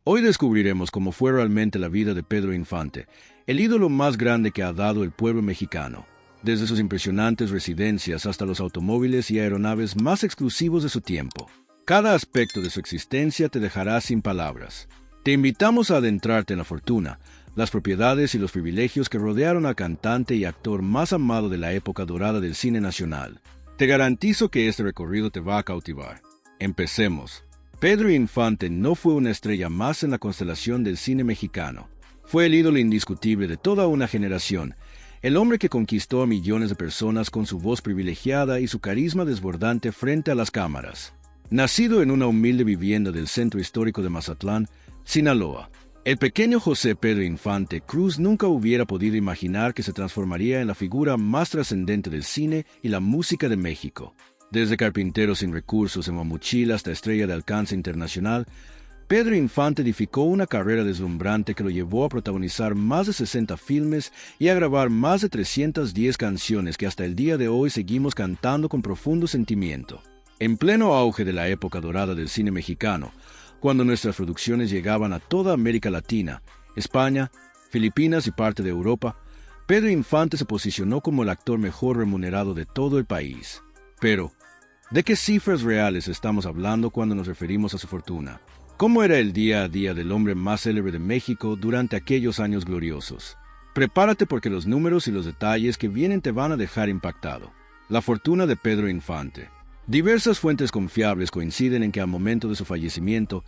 Hoy descubriremos cómo fue realmente la vida de Pedro Infante, el ídolo más grande que ha dado el pueblo mexicano, desde sus impresionantes residencias hasta los automóviles y aeronaves más exclusivos de su tiempo. Cada aspecto de su existencia te dejará sin palabras. Te invitamos a adentrarte en la fortuna, las propiedades y los privilegios que rodearon al cantante y actor más amado de la época dorada del cine nacional. Te garantizo que este recorrido te va a cautivar. Empecemos. Pedro Infante no fue una estrella más en la constelación del cine mexicano. Fue el ídolo indiscutible de toda una generación, el hombre que conquistó a millones de personas con su voz privilegiada y su carisma desbordante frente a las cámaras. Nacido en una humilde vivienda del centro histórico de Mazatlán, Sinaloa, el pequeño José Pedro Infante Cruz nunca hubiera podido imaginar que se transformaría en la figura más trascendente del cine y la música de México. Desde carpintero sin recursos en Mamuchil hasta estrella de alcance internacional, Pedro Infante edificó una carrera deslumbrante que lo llevó a protagonizar más de 60 filmes y a grabar más de 310 canciones que hasta el día de hoy seguimos cantando con profundo sentimiento. En pleno auge de la época dorada del cine mexicano, cuando nuestras producciones llegaban a toda América Latina, España, Filipinas y parte de Europa, Pedro Infante se posicionó como el actor mejor remunerado de todo el país. Pero, ¿de qué cifras reales estamos hablando cuando nos referimos a su fortuna? ¿Cómo era el día a día del hombre más célebre de México durante aquellos años gloriosos? Prepárate porque los números y los detalles que vienen te van a dejar impactado. La fortuna de Pedro Infante. Diversas fuentes confiables coinciden en que al momento de su fallecimiento,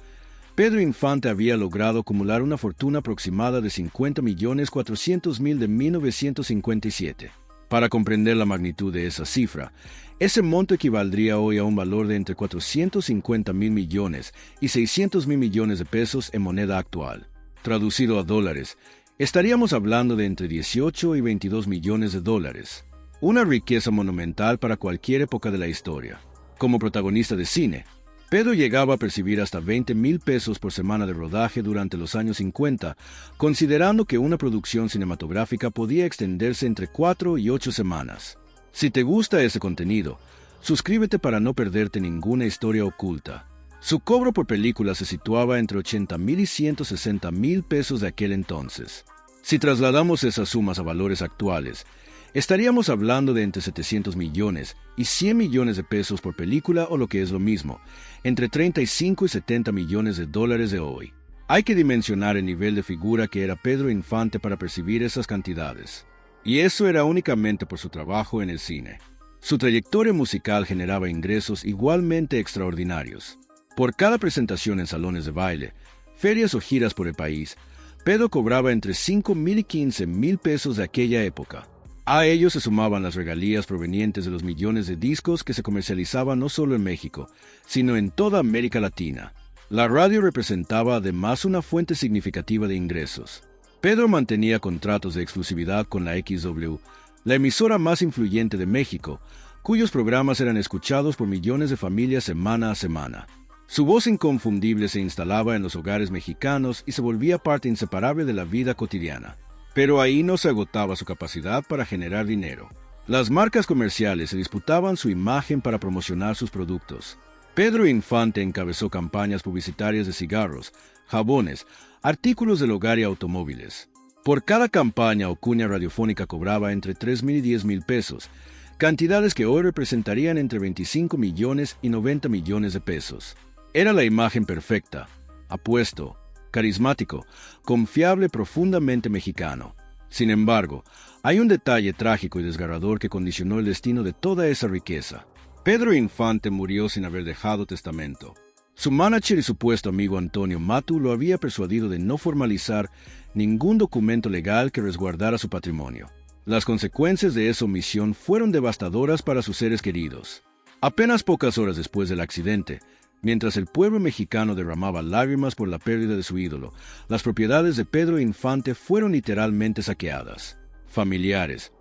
Pedro Infante había logrado acumular una fortuna aproximada de 50.400.000 de 1957. Para comprender la magnitud de esa cifra, ese monto equivaldría hoy a un valor de entre 450.000 millones y 600.000 millones de pesos en moneda actual. Traducido a dólares, estaríamos hablando de entre 18 y 22 millones de dólares. Una riqueza monumental para cualquier época de la historia. Como protagonista de cine, Pedro llegaba a percibir hasta 20,000 pesos por semana de rodaje durante los años 50, considerando que una producción cinematográfica podía extenderse entre 4 y 8 semanas. Si te gusta ese contenido, suscríbete para no perderte ninguna historia oculta. Su cobro por película se situaba entre 80,000 y 160,000 pesos de aquel entonces. Si trasladamos esas sumas a valores actuales, estaríamos hablando de entre 700 millones y 100 millones de pesos por película o lo que es lo mismo, entre 35 y 70 millones de dólares de hoy. Hay que dimensionar el nivel de figura que era Pedro Infante para percibir esas cantidades. Y eso era únicamente por su trabajo en el cine. Su trayectoria musical generaba ingresos igualmente extraordinarios. Por cada presentación en salones de baile, ferias o giras por el país, Pedro cobraba entre 5,000 y 15,000 pesos de aquella época. A ello se sumaban las regalías provenientes de los millones de discos que se comercializaban no solo en México, sino en toda América Latina. La radio representaba además una fuente significativa de ingresos. Pedro mantenía contratos de exclusividad con la XW, la emisora más influyente de México, cuyos programas eran escuchados por millones de familias semana a semana. Su voz inconfundible se instalaba en los hogares mexicanos y se volvía parte inseparable de la vida cotidiana. Pero ahí no se agotaba su capacidad para generar dinero. Las marcas comerciales se disputaban su imagen para promocionar sus productos. Pedro Infante encabezó campañas publicitarias de cigarros, jabones, artículos del hogar y automóviles. Por cada campaña o cuña radiofónica cobraba entre 3,000 y 10,000 pesos, cantidades que hoy representarían entre 25 millones y 90 millones de pesos. Era la imagen perfecta, apuesto, carismático, confiable, profundamente mexicano. Sin embargo, hay un detalle trágico y desgarrador que condicionó el destino de toda esa riqueza. Pedro Infante murió sin haber dejado testamento. Su manager y supuesto amigo Antonio Matu lo había persuadido de no formalizar ningún documento legal que resguardara su patrimonio. Las consecuencias de esa omisión fueron devastadoras para sus seres queridos. Apenas pocas horas después del accidente, mientras el pueblo mexicano derramaba lágrimas por la pérdida de su ídolo, las propiedades de Pedro Infante fueron literalmente saqueadas. Familiares,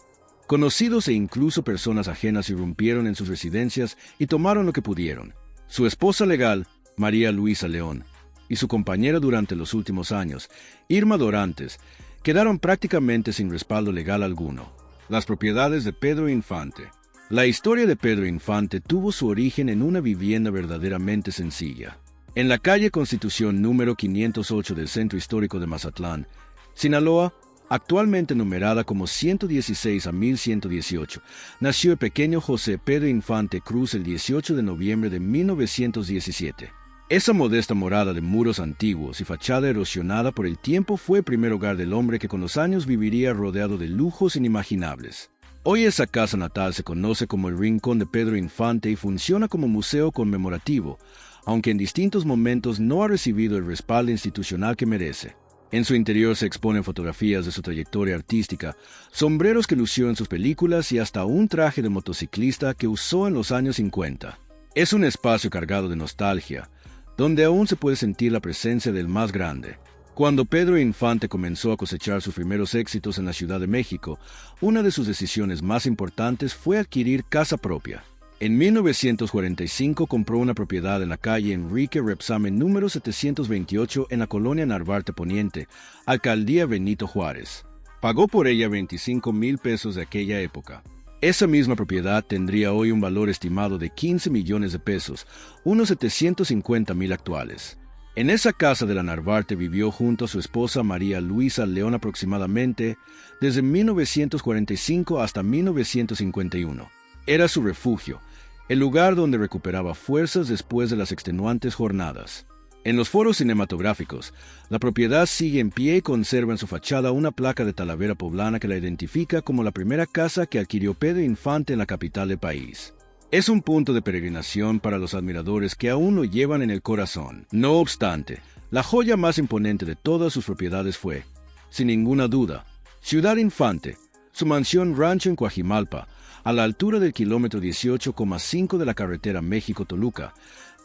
conocidos e incluso personas ajenas irrumpieron en sus residencias y tomaron lo que pudieron. Su esposa legal, María Luisa León, y su compañera durante los últimos años, Irma Dorantes, quedaron prácticamente sin respaldo legal alguno. Las propiedades de Pedro Infante. La historia de Pedro Infante tuvo su origen en una vivienda verdaderamente sencilla. En la calle Constitución número 508 del Centro Histórico de Mazatlán, Sinaloa, actualmente numerada como 116 a 1118, nació el pequeño José Pedro Infante Cruz el 18 de noviembre de 1917. Esa modesta morada de muros antiguos y fachada erosionada por el tiempo fue el primer hogar del hombre que con los años viviría rodeado de lujos inimaginables. Hoy esa casa natal se conoce como el Rincón de Pedro Infante y funciona como museo conmemorativo, aunque en distintos momentos no ha recibido el respaldo institucional que merece. En su interior se exponen fotografías de su trayectoria artística, sombreros que lució en sus películas y hasta un traje de motociclista que usó en los años 50. Es un espacio cargado de nostalgia, donde aún se puede sentir la presencia del más grande. Cuando Pedro Infante comenzó a cosechar sus primeros éxitos en la Ciudad de México, una de sus decisiones más importantes fue adquirir casa propia. En 1945 compró una propiedad en la calle Enrique Repsamen número 728 en la colonia Narvarte Poniente, Alcaldía Benito Juárez. Pagó por ella 25,000 pesos de aquella época. Esa misma propiedad tendría hoy un valor estimado de 15 millones de pesos, unos 750,000 actuales. En esa casa de la Narvarte vivió junto a su esposa María Luisa León aproximadamente desde 1945 hasta 1951. Era su refugio, el lugar donde recuperaba fuerzas después de las extenuantes jornadas. En los foros cinematográficos, la propiedad sigue en pie y conserva en su fachada una placa de Talavera poblana que la identifica como la primera casa que adquirió Pedro Infante en la capital del país. Es un punto de peregrinación para los admiradores que aún lo llevan en el corazón. No obstante, la joya más imponente de todas sus propiedades fue, sin ninguna duda, Ciudad Infante, su mansión rancho en Coajimalpa, a la altura del kilómetro 18,5 de la carretera México-Toluca.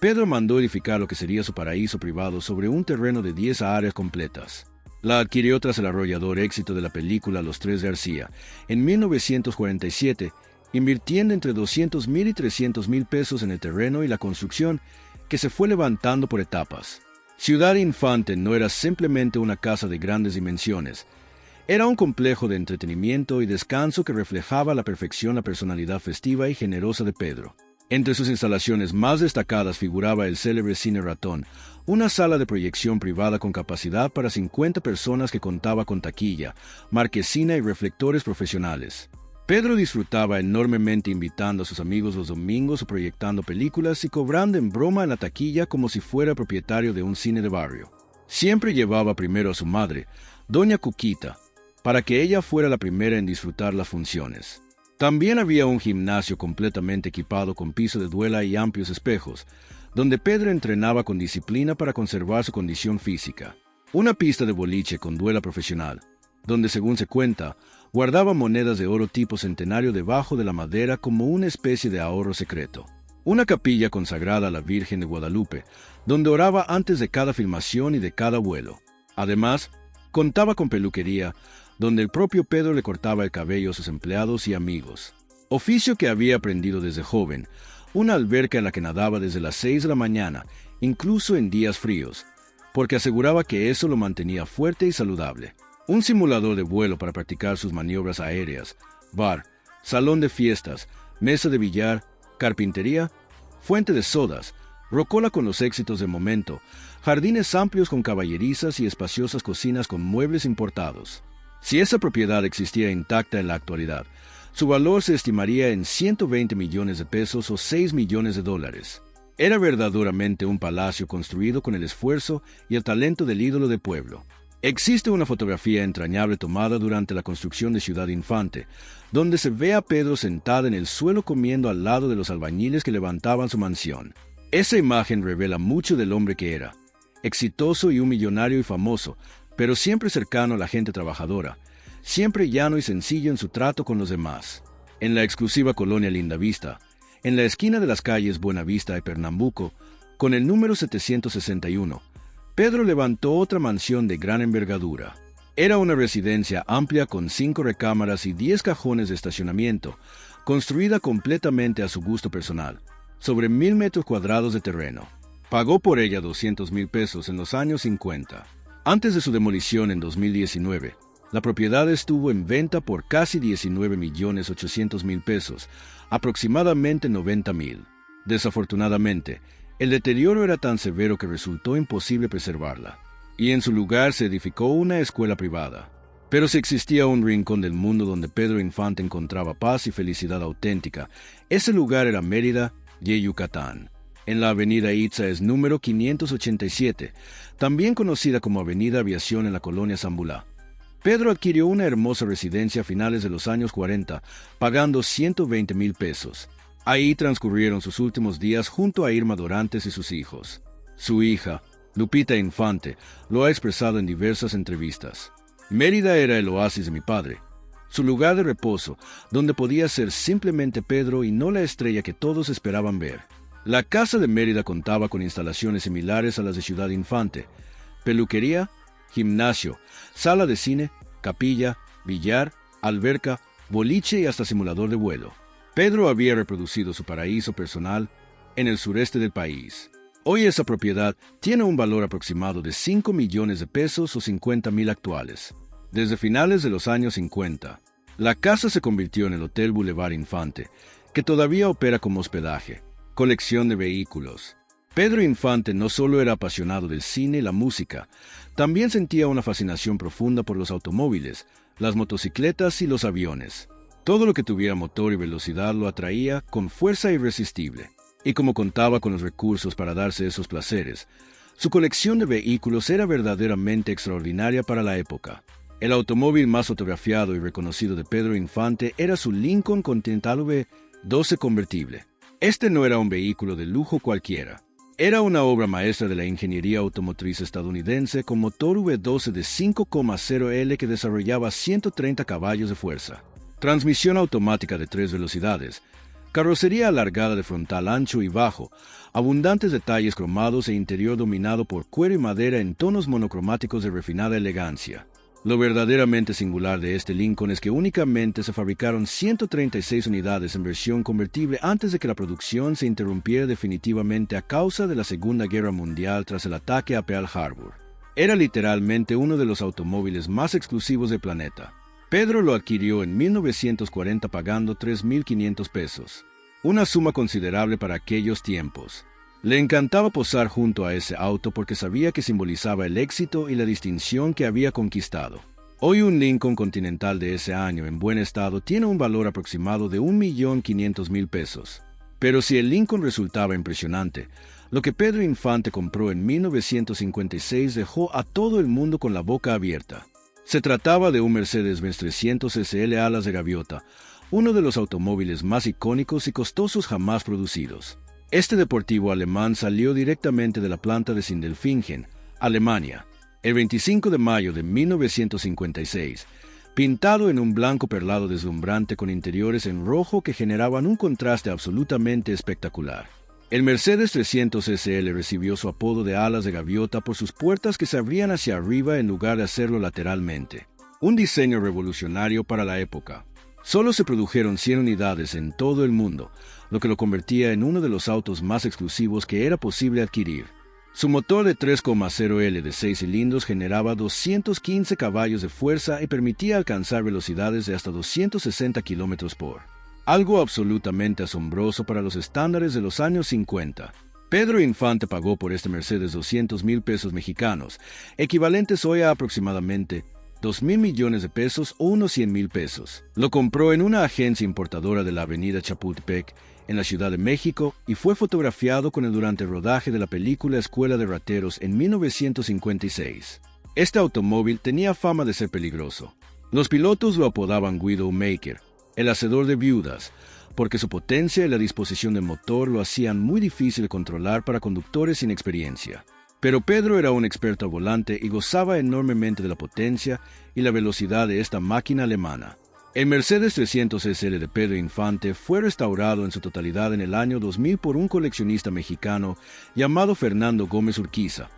Pedro mandó edificar lo que sería su paraíso privado sobre un terreno de 10 áreas completas. La adquirió tras el arrollador éxito de la película Los Tres García, en 1947, invirtiendo entre 200,000 y 300,000 pesos en el terreno y la construcción, que se fue levantando por etapas. Ciudad Infante no era simplemente una casa de grandes dimensiones, era un complejo de entretenimiento y descanso que reflejaba a la perfección la personalidad festiva y generosa de Pedro. Entre sus instalaciones más destacadas figuraba el célebre Cine Ratón, una sala de proyección privada con capacidad para 50 personas que contaba con taquilla, marquesina y reflectores profesionales. Pedro disfrutaba enormemente invitando a sus amigos los domingos o proyectando películas y cobrando en broma en la taquilla como si fuera propietario de un cine de barrio. Siempre llevaba primero a su madre, doña Cuquita, para que ella fuera la primera en disfrutar las funciones. También había un gimnasio completamente equipado con piso de duela y amplios espejos, donde Pedro entrenaba con disciplina para conservar su condición física. Una pista de boliche con duela profesional, donde según se cuenta, guardaba monedas de oro tipo centenario debajo de la madera como una especie de ahorro secreto. Una capilla consagrada a la Virgen de Guadalupe, donde oraba antes de cada filmación y de cada vuelo. Además, contaba con peluquería, donde el propio Pedro le cortaba el cabello a sus empleados y amigos. Oficio que había aprendido desde joven, una alberca en la que nadaba desde las 6 de la mañana, incluso en días fríos, porque aseguraba que eso lo mantenía fuerte y saludable. Un simulador de vuelo para practicar sus maniobras aéreas, bar, salón de fiestas, mesa de billar, carpintería, fuente de sodas, rocola con los éxitos del momento, jardines amplios con caballerizas y espaciosas cocinas con muebles importados. Si esa propiedad existiera intacta en la actualidad, su valor se estimaría en 120 millones de pesos o 6 millones de dólares. Era verdaderamente un palacio construido con el esfuerzo y el talento del ídolo del pueblo. Existe una fotografía entrañable tomada durante la construcción de Ciudad Infante, donde se ve a Pedro sentado en el suelo comiendo al lado de los albañiles que levantaban su mansión. Esa imagen revela mucho del hombre que era, exitoso y un millonario y famoso, pero siempre cercano a la gente trabajadora, siempre llano y sencillo en su trato con los demás. En la exclusiva colonia Lindavista, en la esquina de las calles Buenavista y Pernambuco, con el número 761, Pedro levantó otra mansión de gran envergadura. Era una residencia amplia con 5 recámaras y 10 cajones de estacionamiento, construida completamente a su gusto personal, sobre 1,000 metros cuadrados de terreno. Pagó por ella 200,000 pesos en los años 50. Antes de su demolición en 2019, la propiedad estuvo en venta por casi 19,800,000 pesos, aproximadamente 90,000. Desafortunadamente, El deterioro era tan severo que resultó imposible preservarla, y en su lugar se edificó una escuela privada. Pero si existía un rincón del mundo donde Pedro Infante encontraba paz y felicidad auténtica, ese lugar era Mérida, Yucatán. En la avenida Itza número 587, también conocida como Avenida Aviación en la colonia Zambulá. Pedro adquirió una hermosa residencia a finales de los años 40, pagando 120,000 pesos. Ahí transcurrieron sus últimos días junto a Irma Dorantes y sus hijos. Su hija, Lupita Infante, lo ha expresado en diversas entrevistas. Mérida era el oasis de mi padre, su lugar de reposo, donde podía ser simplemente Pedro y no la estrella que todos esperaban ver. La casa de Mérida contaba con instalaciones similares a las de Ciudad Infante: peluquería, gimnasio, sala de cine, capilla, billar, alberca, boliche y hasta simulador de vuelo. Pedro había reproducido su paraíso personal en el sureste del país. Hoy esa propiedad tiene un valor aproximado de 5 millones de pesos o 50,000 actuales. Desde finales de los años 50, la casa se convirtió en el Hotel Boulevard Infante, que todavía opera como hospedaje, colección de vehículos. Pedro Infante no solo era apasionado del cine y la música, también sentía una fascinación profunda por los automóviles, las motocicletas y los aviones. Todo lo que tuviera motor y velocidad lo atraía con fuerza irresistible. Y como contaba con los recursos para darse esos placeres, su colección de vehículos era verdaderamente extraordinaria para la época. El automóvil más fotografiado y reconocido de Pedro Infante era su Lincoln Continental V12 convertible. Este no era un vehículo de lujo cualquiera. Era una obra maestra de la ingeniería automotriz estadounidense con motor V12 de 5,0L que desarrollaba 130 caballos de fuerza, transmisión automática de 3 velocidades, carrocería alargada de frontal ancho y bajo, abundantes detalles cromados e interior dominado por cuero y madera en tonos monocromáticos de refinada elegancia. Lo verdaderamente singular de este Lincoln es que únicamente se fabricaron 136 unidades en versión convertible antes de que la producción se interrumpiera definitivamente a causa de la Segunda Guerra Mundial tras el ataque a Pearl Harbor. Era literalmente uno de los automóviles más exclusivos del planeta. Pedro lo adquirió en 1940 pagando 3,500 pesos, una suma considerable para aquellos tiempos. Le encantaba posar junto a ese auto porque sabía que simbolizaba el éxito y la distinción que había conquistado. Hoy un Lincoln Continental de ese año en buen estado tiene un valor aproximado de 1,500,000 pesos. Pero si el Lincoln resultaba impresionante, lo que Pedro Infante compró en 1956 dejó a todo el mundo con la boca abierta. Se trataba de un Mercedes-Benz 300 SL alas de gaviota, uno de los automóviles más icónicos y costosos jamás producidos. Este deportivo alemán salió directamente de la planta de Sindelfingen, Alemania, el 25 de mayo de 1956, pintado en un blanco perlado deslumbrante con interiores en rojo que generaban un contraste absolutamente espectacular. El Mercedes 300 SL recibió su apodo de alas de gaviota por sus puertas que se abrían hacia arriba en lugar de hacerlo lateralmente. Un diseño revolucionario para la época. Solo se produjeron 100 unidades en todo el mundo, lo que lo convertía en uno de los autos más exclusivos que era posible adquirir. Su motor de 3,0L de 6 cilindros generaba 215 caballos de fuerza y permitía alcanzar velocidades de hasta 260 km/h. Algo absolutamente asombroso para los estándares de los años 50. Pedro Infante pagó por este Mercedes 200,000 pesos mexicanos, equivalentes hoy a aproximadamente 2,000 millones de pesos o unos 100,000 pesos. Lo compró en una agencia importadora de la avenida Chapultepec, en la Ciudad de México, y fue fotografiado con él durante el rodaje de la película Escuela de Rateros en 1956. Este automóvil tenía fama de ser peligroso. Los pilotos lo apodaban Widowmaker, el hacedor de viudas, porque su potencia y la disposición del motor lo hacían muy difícil de controlar para conductores sin experiencia. Pero Pedro era un experto al volante y gozaba enormemente de la potencia y la velocidad de esta máquina alemana. El Mercedes 300 SL de Pedro Infante fue restaurado en su totalidad en el año 2000 por un coleccionista mexicano llamado Fernando Gómez Urquiza,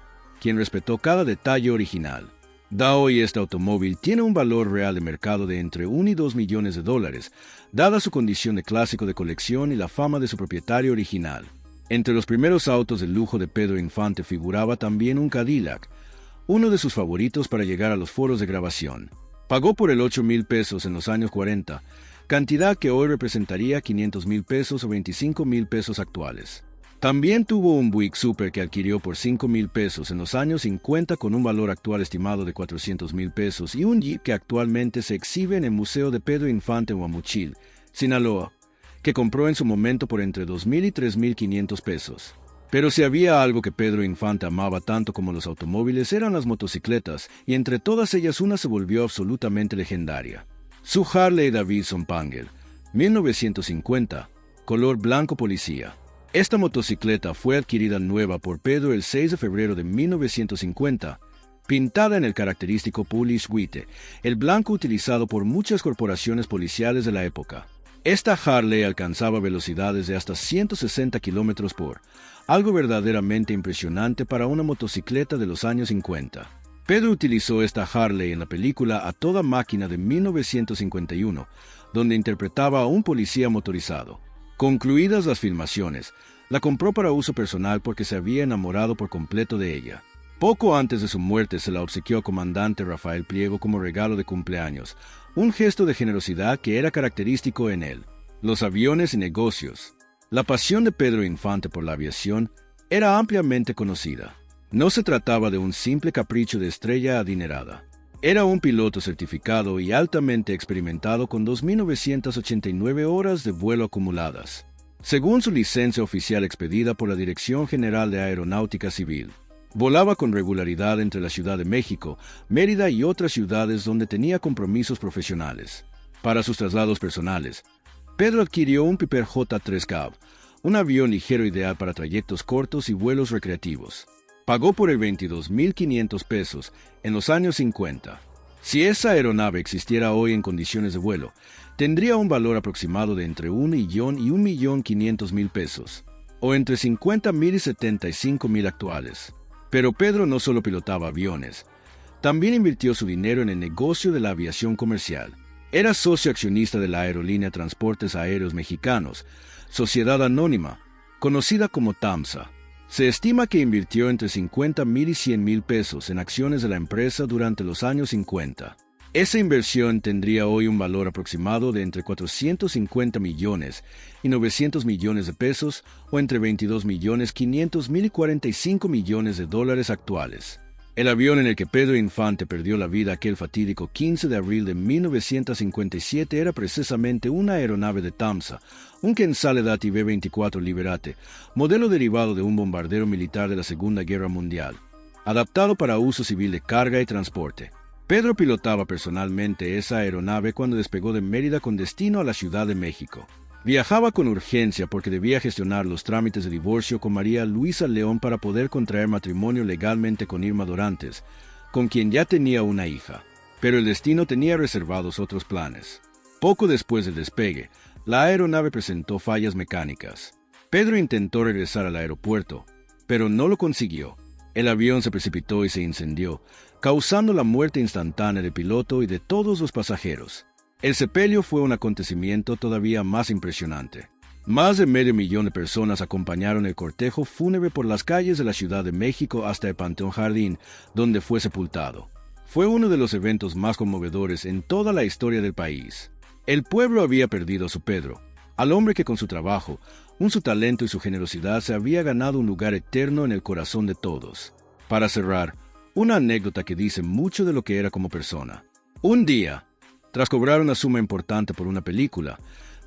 quien respetó cada detalle original. Hoy este automóvil tiene un valor real de mercado de entre 1 y 2 millones de dólares, dada su condición de clásico de colección y la fama de su propietario original. Entre los primeros autos de lujo de Pedro Infante figuraba también un Cadillac, uno de sus favoritos para llegar a los foros de grabación. Pagó por él 8,000 pesos en los años 40, cantidad que hoy representaría 500,000 pesos o 25,000 pesos actuales. También tuvo un Buick Super que adquirió por 5,000 pesos en los años 50 con un valor actual estimado de 400,000 pesos y un Jeep que actualmente se exhibe en el Museo de Pedro Infante en Guamuchil, Sinaloa, que compró en su momento por entre 2,000 y 3,500 pesos. Pero si había algo que Pedro Infante amaba tanto como los automóviles eran las motocicletas, y entre todas ellas una se volvió absolutamente legendaria. Su Harley Davidson Pangle, 1950, color blanco policía. Esta motocicleta fue adquirida nueva por Pedro el 6 de febrero de 1950, pintada en el característico Polish White, el blanco utilizado por muchas corporaciones policiales de la época. Esta Harley alcanzaba velocidades de hasta 160 km/h, algo verdaderamente impresionante para una motocicleta de los años 50. Pedro utilizó esta Harley en la película A Toda Máquina de 1951, donde interpretaba a un policía motorizado. Concluidas las filmaciones, la compró para uso personal porque se había enamorado por completo de ella. Poco antes de su muerte se la obsequió al comandante Rafael Pliego como regalo de cumpleaños, un gesto de generosidad que era característico en él. Los aviones y negocios. La pasión de Pedro Infante por la aviación era ampliamente conocida. No se trataba de un simple capricho de estrella adinerada. Era un piloto certificado y altamente experimentado con 2,989 horas de vuelo acumuladas, según su licencia oficial expedida por la Dirección General de Aeronáutica Civil. Volaba con regularidad entre la Ciudad de México, Mérida y otras ciudades donde tenía compromisos profesionales. Para sus traslados personales, Pedro adquirió un Piper J3 Cab, un avión ligero ideal para trayectos cortos y vuelos recreativos. Pagó por él 22,500 pesos en los años 50. Si esa aeronave existiera hoy en condiciones de vuelo, tendría un valor aproximado de entre 1 millón y 1,5 millón pesos, o entre 50,000 y 75,000 actuales. Pero Pedro no solo pilotaba aviones, también invirtió su dinero en el negocio de la aviación comercial. Era socio accionista de la aerolínea Transportes Aéreos Mexicanos, sociedad anónima, conocida como TAMSA. Se estima que invirtió entre 50,000 y 100,000 pesos en acciones de la empresa durante los años 50. Esa inversión tendría hoy un valor aproximado de entre 450 millones y 900 millones de pesos o entre 22,500,000 y 45 millones de dólares actuales. El avión en el que Pedro Infante perdió la vida aquel fatídico 15 de abril de 1957 era precisamente una aeronave de TAMSA, un Quetzalcoatl B-24 Liberate, modelo derivado de un bombardero militar de la Segunda Guerra Mundial, adaptado para uso civil de carga y transporte. Pedro pilotaba personalmente esa aeronave cuando despegó de Mérida con destino a la Ciudad de México. Viajaba con urgencia porque debía gestionar los trámites de divorcio con María Luisa León para poder contraer matrimonio legalmente con Irma Dorantes, con quien ya tenía una hija. Pero el destino tenía reservados otros planes. Poco después del despegue, la aeronave presentó fallas mecánicas. Pedro intentó regresar al aeropuerto, pero no lo consiguió. El avión se precipitó y se incendió, causando la muerte instantánea del piloto y de todos los pasajeros. El sepelio fue un acontecimiento todavía más impresionante. Más de 500,000 de personas acompañaron el cortejo fúnebre por las calles de la Ciudad de México hasta el Panteón Jardín, donde fue sepultado. Fue uno de los eventos más conmovedores en toda la historia del país. El pueblo había perdido a su Pedro, al hombre que con su trabajo, su talento y su generosidad se había ganado un lugar eterno en el corazón de todos. Para cerrar, una anécdota que dice mucho de lo que era como persona. Un día, tras cobrar una suma importante por una película,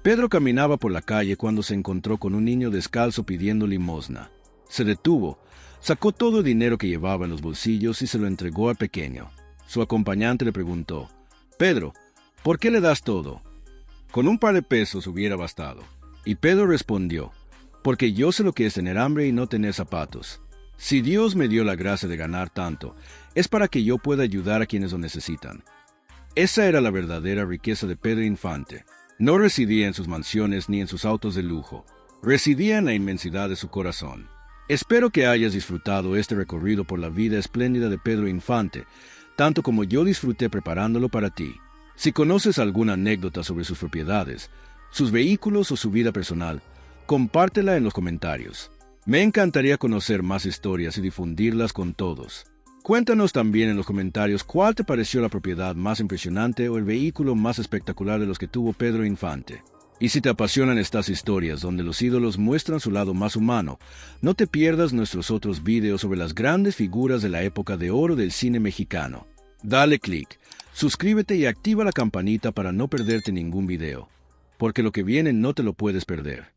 Pedro caminaba por la calle cuando se encontró con un niño descalzo pidiendo limosna. Se detuvo, sacó todo el dinero que llevaba en los bolsillos y se lo entregó al pequeño. Su acompañante le preguntó: «Pedro, ¿por qué le das todo? Con un par de pesos hubiera bastado». Y Pedro respondió: «Porque yo sé lo que es tener hambre y no tener zapatos. Si Dios me dio la gracia de ganar tanto, es para que yo pueda ayudar a quienes lo necesitan». Esa era la verdadera riqueza de Pedro Infante. No residía en sus mansiones ni en sus autos de lujo. Residía en la inmensidad de su corazón. Espero que hayas disfrutado este recorrido por la vida espléndida de Pedro Infante, tanto como yo disfruté preparándolo para ti. Si conoces alguna anécdota sobre sus propiedades, sus vehículos o su vida personal, compártela en los comentarios. Me encantaría conocer más historias y difundirlas con todos. Cuéntanos también en los comentarios cuál te pareció la propiedad más impresionante o el vehículo más espectacular de los que tuvo Pedro Infante. Y si te apasionan estas historias donde los ídolos muestran su lado más humano, no te pierdas nuestros otros videos sobre las grandes figuras de la época de oro del cine mexicano. Dale click, suscríbete y activa la campanita para no perderte ningún video, porque lo que viene no te lo puedes perder.